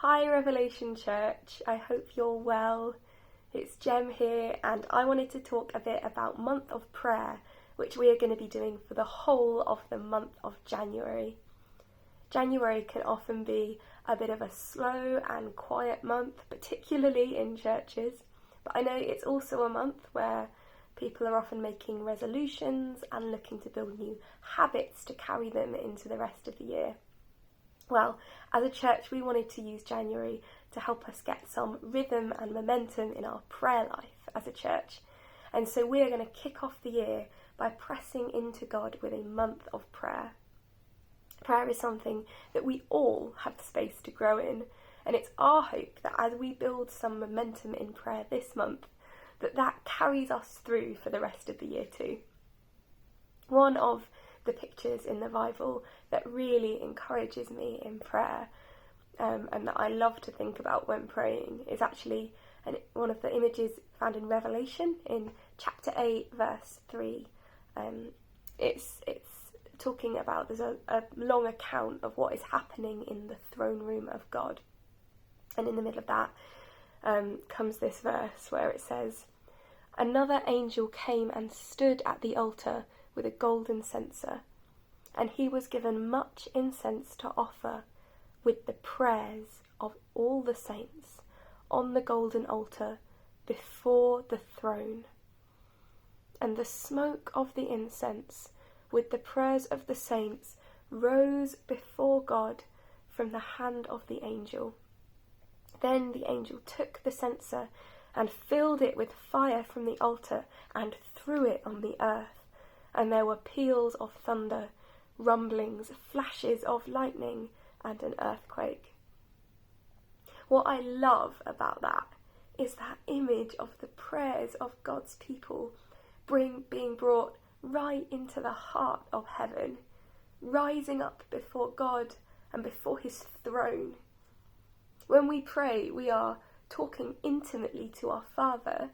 Hi Revelation Church, I hope you're well. It's Jem here, and I wanted to talk a bit about Month of Prayer, which we are going to be doing for the whole of the month of January. January can often be a bit of a slow and quiet month, particularly in churches, but I know it's also a month where people are often making resolutions and looking to build new habits to carry them into the rest of the year. Well, as a church, we wanted to use January to help us get some rhythm and momentum in our prayer life as a church. And so we are going to kick off the year by pressing into God with a month of prayer. Prayer is something that we all have space to grow in, and it's our hope that as we build some momentum in prayer this month, that carries us through for the rest of the year too. One of the pictures in the Bible that really encourages me in prayer and that I love to think about when praying is actually one of the images found in Revelation in chapter 8 verse 3. It's talking about, there's a long account of what is happening in the throne room of God, and in the middle of that comes this verse where it says, "Another angel came and stood at the altar with a golden censer, and he was given much incense to offer with the prayers of all the saints on the golden altar before the throne. And the smoke of the incense with the prayers of the saints rose before God from the hand of the angel. Then the angel took the censer and filled it with fire from the altar and threw it on the earth. And there were peals of thunder, rumblings, flashes of lightning, and an earthquake." What I love about that is that image of the prayers of God's people being brought right into the heart of heaven, rising up before God and before his throne. When we pray, we are talking intimately to our Father,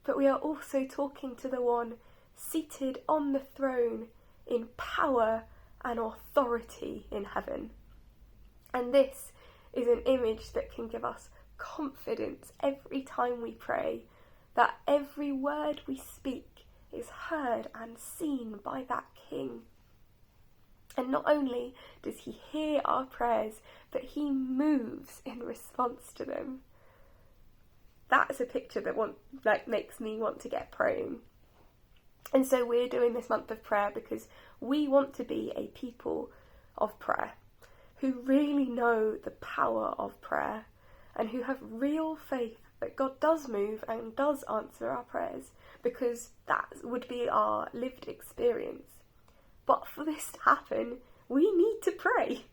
but we are also talking to the one seated on the throne in power and authority in heaven. And this is an image that can give us confidence every time we pray, that every word we speak is heard and seen by that King. And not only does he hear our prayers, but he moves in response to them. That's a picture that makes me want to get praying. And so we're doing this month of prayer because we want to be a people of prayer who really know the power of prayer and who have real faith that God does move and does answer our prayers, because that would be our lived experience. But for this to happen, we need to pray.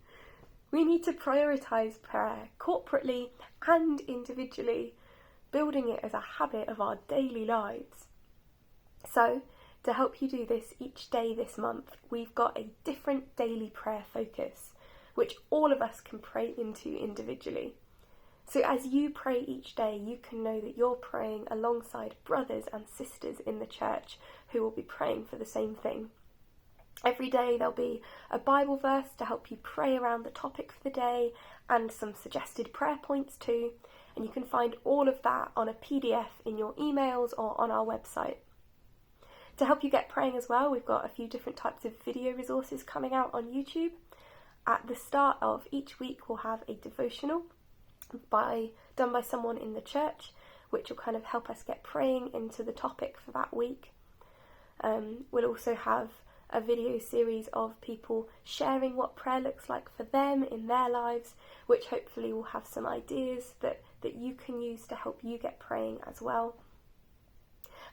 We need to prioritise prayer corporately and individually, building it as a habit of our daily lives. So, to help you do this each day this month, we've got a different daily prayer focus, which all of us can pray into individually. So as you pray each day, you can know that you're praying alongside brothers and sisters in the church who will be praying for the same thing. Every day there'll be a Bible verse to help you pray around the topic for the day, and some suggested prayer points too, and you can find all of that on a PDF in your emails or on our website. To help you get praying as well, we've got a few different types of video resources coming out on YouTube. At the start of each week, we'll have a devotional done by someone in the church, which will kind of help us get praying into the topic for that week. We'll also have a video series of people sharing what prayer looks like for them in their lives, which hopefully will have some ideas that you can use to help you get praying as well.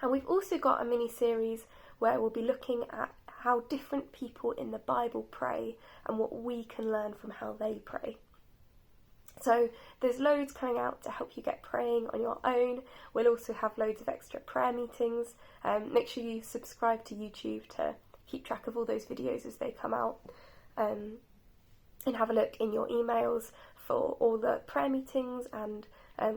And we've also got a mini-series where we'll be looking at how different people in the Bible pray and what we can learn from how they pray. So there's loads coming out to help you get praying on your own. We'll also have loads of extra prayer meetings. Make sure you subscribe to YouTube to keep track of all those videos as they come out. And have a look in your emails for all the prayer meetings and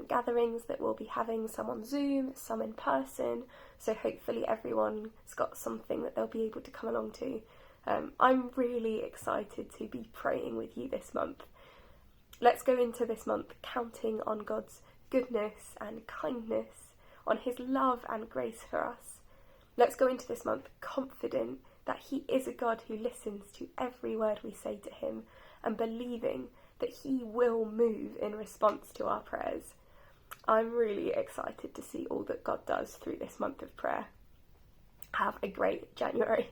gatherings that we'll be having, some on Zoom, some in person, so hopefully everyone's got something that they'll be able to come along to. I'm really excited to be praying with you this month. Let's go into this month counting on God's goodness and kindness, on his love and grace for us. Let's go into this month confident that he is a God who listens to every word we say to him, and believing that he will move in response to our prayers. I'm really excited to see all that God does through this month of prayer. Have a great January.